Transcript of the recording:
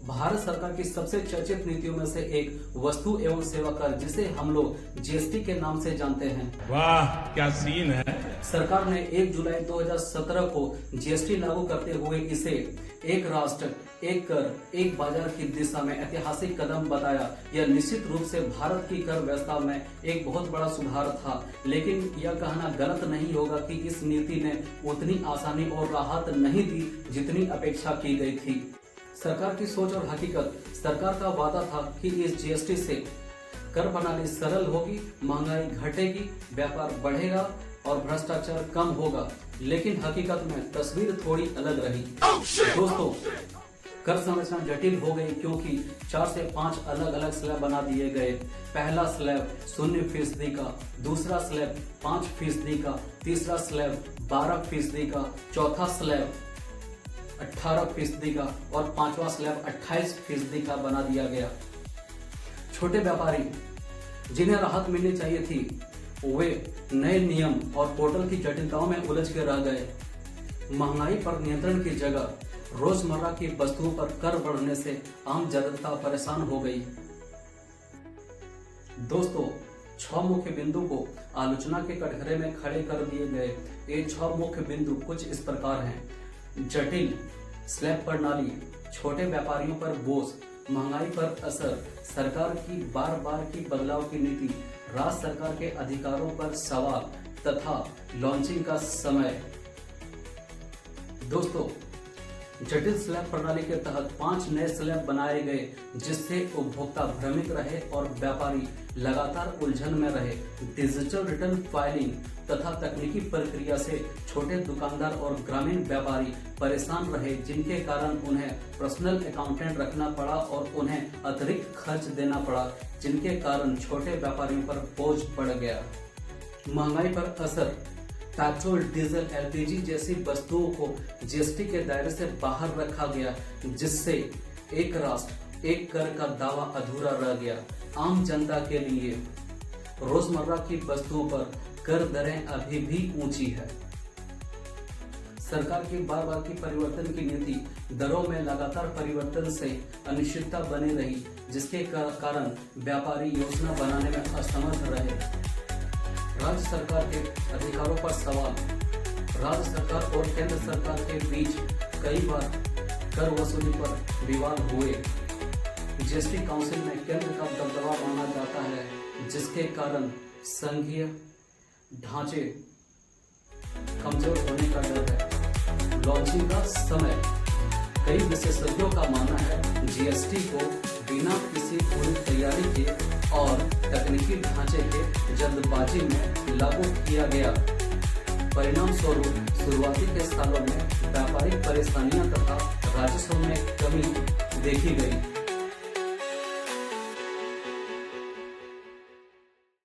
भारत सरकार की सबसे चर्चित नीतियों में से एक वस्तु एवं सेवा कर, जिसे हम लोग जीएसटी के नाम से जानते हैं। वाह क्या सीन है। सरकार ने 1 जुलाई 2017 को जीएसटी लागू करते हुए इसे एक राष्ट्र एक कर एक बाजार की दिशा में ऐतिहासिक कदम बताया। यह निश्चित रूप से भारत की कर व्यवस्था में एक बहुत बड़ा सुधार था, लेकिन यह कहना गलत नहीं होगा कि इस नीति ने उतनी आसानी और राहत नहीं दी जितनी अपेक्षा की गई थी। सरकार की सोच और हकीकत। सरकार का वादा था कि इस जीएसटी से कर प्रणाली सरल होगी, महंगाई घटेगी, व्यापार बढ़ेगा और भ्रष्टाचार कम होगा, लेकिन हकीकत में तस्वीर थोड़ी अलग रही। दोस्तों, कर संरचना जटिल हो गई क्योंकि 4 से 5 अलग अलग स्लैब बना दिए गए। पहला स्लैब 0% का, दूसरा स्लैब 5% का, तीसरा स्लैब 12% का, चौथा स्लैब 18% का और 5वां स्लैब 28% का बना दिया गया। छोटे व्यापारी जिन्हें राहत मिलनी चाहिए थी, वे नए नियम और पोर्टल की जटिलताओं में उलझ के रह गए। महंगाई पर नियंत्रण की जगह रोजमर्रा की वस्तुओं पर कर बढ़ने से आम जनता परेशान हो गई। दोस्तों, 6 मुख्य बिंदु को आलोचना के कटघरे में खड़े कर दिए गए। ये 6 मुख्य बिंदु कुछ इस प्रकार हैं: जटिल स्लैब प्रणाली, छोटे व्यापारियों पर बोझ, महंगाई पर असर, सरकार की बार बार की बदलाव की नीति, राज्य सरकार के अधिकारों पर सवाल तथा लॉन्चिंग का समय। दोस्तों, जटिल स्लैब प्रणाली के तहत 5 नए स्लैब बनाए गए, जिससे उपभोक्ता भ्रमित रहे और व्यापारी लगातार उलझन में रहे। डिजिटल रिटर्न फाइलिंग तथा तकनीकी प्रक्रिया से छोटे दुकानदार और ग्रामीण व्यापारी परेशान रहे, जिनके कारण उन्हें पर्सनल अकाउंटेंट रखना पड़ा और उन्हें अतिरिक्त खर्च देना पड़ा, जिनके कारण छोटे व्यापारियों पर बोझ बढ़ गया। महंगाई पर असर। पेट्रोल, डीजल, एलपीजी जैसी वस्तुओं को जीएसटी के दायरे से बाहर रखा गया, जिससे एक राष्ट्र एक कर का दावा अधूरा रह गया। आम जनता के लिए रोजमर्रा की वस्तुओं पर कर दरें अभी भी ऊंची है। सरकार की बार बार की परिवर्तन की नीति, दरों में लगातार परिवर्तन से अनिश्चितता बनी रही, जिसके कारण व्यापारी योजना बनाने में असमर्थ रहे। राज्य सरकार के अधिकारों पर सवाल। राज्य सरकार और केंद्र सरकार के बीच कई बार कर वसूली पर विवाद हुए। जीएसटी काउंसिल में केंद्र का दबदबा माना जाता है, जिसके कारण संघीय ढांचे कमजोर होने का डर है। लॉन्चिंग का समय। कई विशेषज्ञों का मानना है जीएसटी को बिना किसी पूरी तैयारी के और तकनीकी ढांचे के जल्दबाजी में लागू किया गया। परिणाम स्वरूप शुरुआती के सालों में व्यापारिक परेशानियां तथा राजस्व में कमी देखी गई।